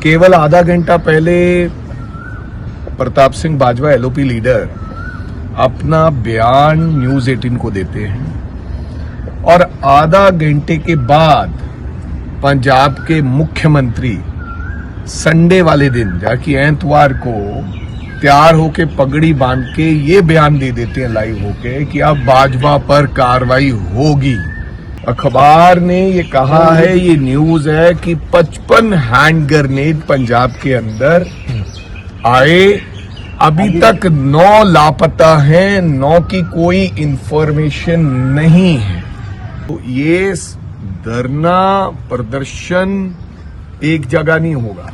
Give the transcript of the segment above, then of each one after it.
केवल आधा घंटा पहले प्रताप सिंह बाजवा एलओपी लीडर अपना बयान न्यूज 18 को देते हैं और आधा घंटे के बाद पंजाब के मुख्यमंत्री संडे वाले दिन जाकि एतवार को तैयार होके पगड़ी बांध के ये बयान दे देते हैं लाइव होके कि अब बाजवा पर कार्रवाई होगी। अखबार ने ये कहा है, ये न्यूज है कि 55 हैंड ग्रेनेड पंजाब के अंदर आए, अभी तक 9 लापता हैं, 9 की कोई इंफॉर्मेशन नहीं है। तो ये धरना प्रदर्शन एक जगह नहीं होगा,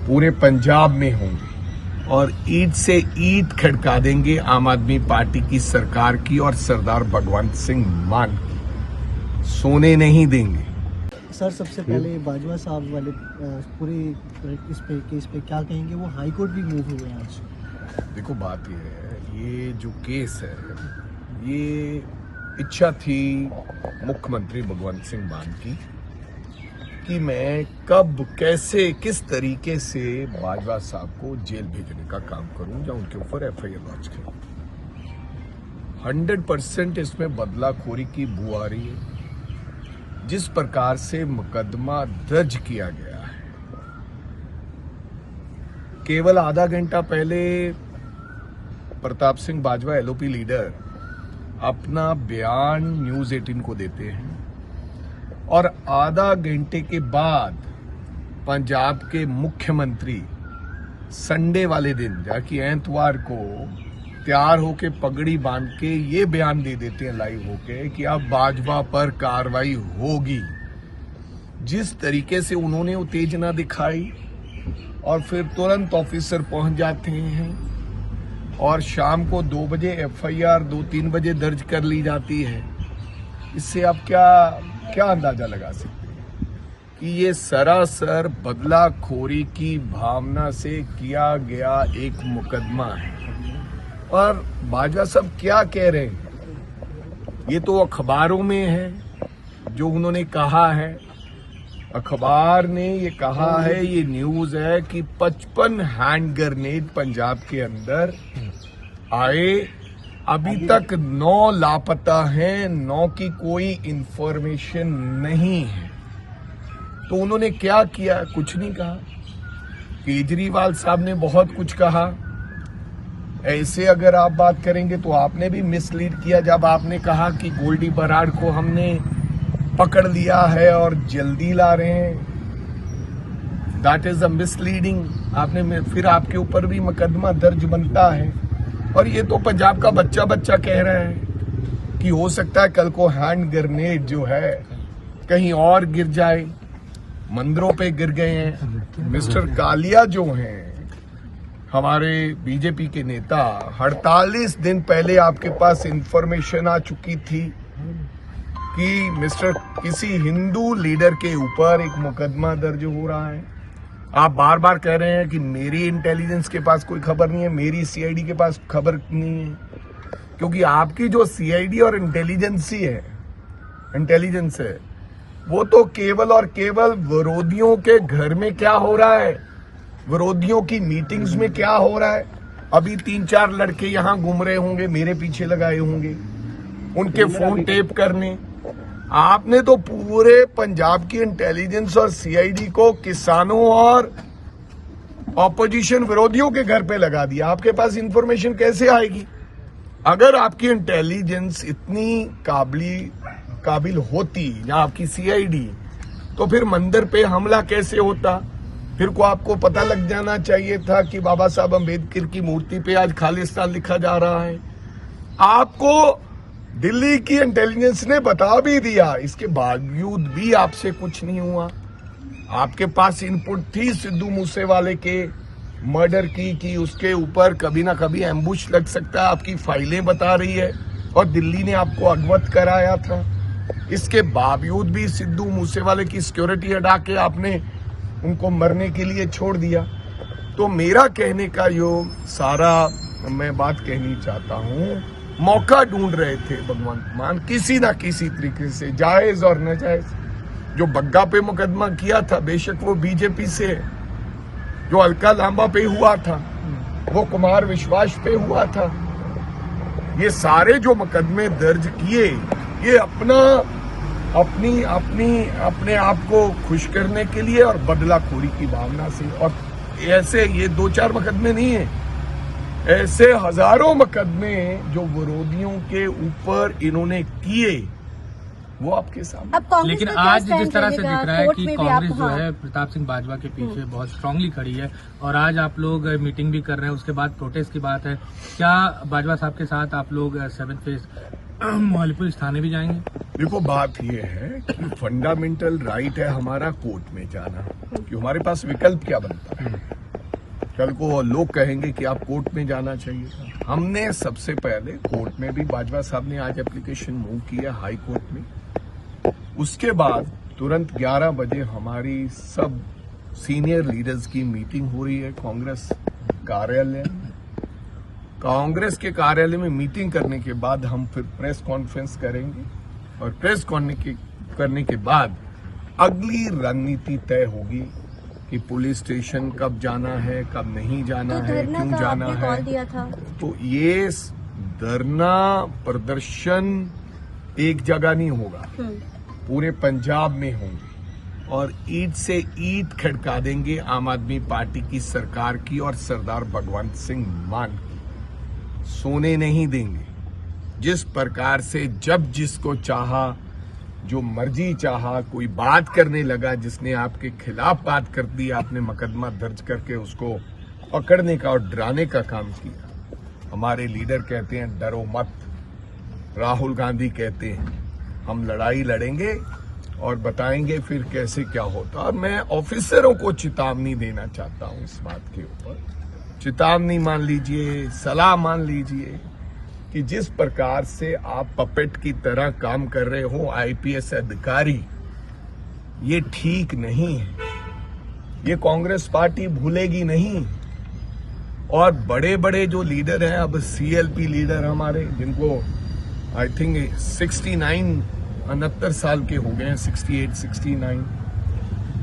पूरे पंजाब में होंगे और ईद से ईद खड़का देंगे आम आदमी पार्टी की सरकार की और सरदार भगवंत सिंह मान की। सोने नहीं देंगे। सर, सबसे पहले बाजवा साहब वाले पूरे इस पे क्या कहेंगे? वो हाई कोर्ट भी मूव हुए हैं आज। देखो, बात ये है, ये जो केस है ये इच्छा थी मुख्यमंत्री भगवंत सिंह मान की कि मैं कब कैसे किस तरीके से बाजवा साहब को जेल भेजने का काम करूं या उनके ऊपर एफआईआर लॉन्च करूं। 100% इसमें बदलाखोरी की बू आ रही है। जिस प्रकार से मुकदमा दर्ज किया गया है, केवल आधा घंटा पहले प्रताप सिंह बाजवा एलओपी लीडर अपना बयान न्यूज 18 को देते हैं और आधा घंटे के बाद पंजाब के मुख्यमंत्री संडे वाले दिन जाकि एतवार को तैयार होके पगड़ी बांध के ये बयान दे देते हैं लाइव होके कि अब बाजवा पर कार्रवाई होगी। जिस तरीके से उन्होंने उत्तेजना दिखाई और फिर तुरंत ऑफिसर पहुंच जाते हैं और शाम को 2 बजे एफआईआर 2-3 बजे दर्ज कर ली जाती है, इससे आप क्या अंदाजा लगा सकते हैं कि ये सरासर बदलाखोरी की भावना से किया गया एक मुकदमा है। और बाजवा साहब क्या कह रहे हैं ये तो अखबारों में है जो उन्होंने कहा है। अखबार ने ये कहा है, ये न्यूज है कि 55 हैंड ग्रेनेड पंजाब के अंदर आए, अभी तक 9 लापता हैं, 9 की कोई इंफॉर्मेशन नहीं है। तो उन्होंने क्या किया? कुछ नहीं कहा। केजरीवाल साहब ने बहुत कुछ कहा। ऐसे अगर आप बात करेंगे तो आपने भी मिसलीड किया जब आपने कहा कि गोल्डी बराड़ को हमने पकड़ लिया है और जल्दी ला रहे हैं। That is a misleading. आपने फिर आपके ऊपर भी मुकदमा दर्ज बनता है और ये तो पंजाब का बच्चा कह रहा है कि हो सकता है कल को हैंड ग्रेनेड जो है कहीं और गिर जाए। मंदिरों पे गिर गए हैं। मिस्टर कालिया जो हैं हमारे बीजेपी के नेता, 48 दिन पहले आपके पास इंफॉर्मेशन आ चुकी थी कि किसी हिंदू लीडर के ऊपर एक मुकदमा दर्ज हो रहा है। आप बार बार कह रहे हैं कि मेरी इंटेलिजेंस के पास कोई खबर नहीं है, मेरी सीआईडी के पास खबर नहीं है, क्योंकि आपकी जो सीआईडी और इंटेलिजेंस है वो तो केवल और केवल विरोधियों के घर में क्या हो रहा है, विरोधियों की मीटिंग्स में क्या हो रहा है। अभी 3-4 लड़के यहां घूम रहे होंगे, मेरे पीछे लगाए होंगे उनके फोन टेप करने। आपने तो पूरे पंजाब की इंटेलिजेंस और सीआईडी को किसानों और ऑपोजिशन विरोधियों के घर पे लगा दिया। आपके पास इंफॉर्मेशन कैसे आएगी? अगर आपकी इंटेलिजेंस इतनी काबिल होती या आपकी सीआईडी, तो फिर मंदिर पे हमला कैसे होता? फिर को आपको पता लग जाना चाहिए था कि बाबा साहब अम्बेडकर की मूर्ति पे आज खालिस्तान लिखा जा रहा है। आपको दिल्ली की इंटेलिजेंस ने बता भी दिया, इसके बावजूद भी आपसे कुछ नहीं हुआ। आपके पास इनपुट थी सिद्धू मूसेवाले के मर्डर की कि उसके ऊपर कभी ना कभी एम्बुश लग सकता है, आपकी फाइलें बता रही है और दिल्ली ने आपको अवगत कराया था। इसके बावजूद भी सिद्धू मूसेवाले की सिक्योरिटी हटा के आपने उनको मरने के लिए छोड़ दिया। तो मेरा कहने का जो सारा मैं बात कहनी चाहता हूं, मौका ढूंढ रहे थे भगवंत मान किसी ना किसी तरीके से, जायज और नाजायज। जो बग्गा पे मुकदमा किया था, बेशक वो बीजेपी से है, जो अलका लांबा पे हुआ था, वो कुमार विश्वास पे हुआ था। ये सारे जो मुकदमे दर्ज किए, ये अपने आप को खुश करने के लिए और बदलाखोरी की भावना से। और ऐसे ये 2-4 मुकदमे नहीं है, ऐसे हजारों मुकदमे जो विरोधियों के ऊपर इन्होंने किए, वो आपके सामने। अब कांग्रेस लेकिन का क्या आज stand जिस तरह से रहेगा? दिख रहा है कोर्ट कि में भी कांग्रेस आप- जो हाँ। है प्रताप सिंह बाजवा के पीछे बहुत स्ट्रांगली खड़ी है और आज आप लोग मीटिंग भी कर रहे हैं, उसके बाद प्रोटेस्ट की बात है, क्या बाजवा साहब के साथ आप लोग 7 फेज मोहाली थाने भी जाएंगे? देखो, बात ये है कि फंडामेंटल राइट है हमारा कोर्ट में जाना, कि हमारे पास विकल्प क्या बनता है। कल को लोग कहेंगे कि आप कोर्ट में जाना चाहिए। हमने सबसे पहले कोर्ट में भी, बाजवा साहब ने आज एप्लीकेशन मूव किया हाई कोर्ट में। उसके बाद तुरंत 11 बजे हमारी सब सीनियर लीडर्स की मीटिंग हो रही है कांग्रेस कार्यालय में। कांग्रेस के कार्यालय में मीटिंग करने के बाद हम फिर प्रेस कॉन्फ्रेंस करेंगे और प्रेस करने के बाद अगली रणनीति तय होगी कि पुलिस स्टेशन कब जाना है, कब नहीं जाना तो है, धरना क्यों का जाना आपने है। कॉल दिया था। तो ये धरना प्रदर्शन एक जगह नहीं होगा, पूरे पंजाब में होंगे और ईंट से ईंट खड़का देंगे आम आदमी पार्टी की सरकार की और सरदार भगवंत सिंह मान की। सोने नहीं देंगे। जिस प्रकार से जब जिसको चाहा, जो मर्जी चाहा, कोई बात करने लगा, जिसने आपके खिलाफ बात कर दी, आपने मुकदमा दर्ज करके उसको पकड़ने का और डराने का काम किया। हमारे लीडर कहते हैं डरो मत, राहुल गांधी कहते हैं हम लड़ाई लड़ेंगे और बताएंगे फिर कैसे क्या होता। और मैं ऑफिसरों को चेतावनी देना चाहता हूं इस बात के ऊपर, चेतावनी मान लीजिए, सलाह मान लीजिए कि जिस प्रकार से आप पपेट की तरह काम कर रहे हो आईपीएस अधिकारी, ये ठीक नहीं है। ये कांग्रेस पार्टी भूलेगी नहीं। और बड़े बड़े जो लीडर हैं, अब सीएलपी लीडर हमारे, जिनको आई थिंक 69 साल के हो गए हैं, 68 69,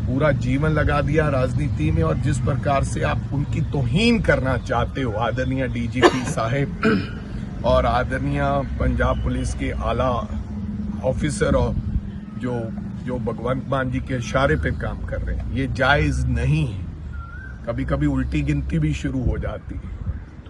पूरा जीवन लगा दिया राजनीति में, और जिस प्रकार से आप उनकी तौहीन करना चाहते हो, आदरणीय डीजीपी साहब और आदरणीय पंजाब पुलिस के आला ऑफिसर और जो भगवंत मान जी के इशारे पे काम कर रहे हैं, ये जायज नहीं है। कभी कभी उल्टी गिनती भी शुरू हो जाती है।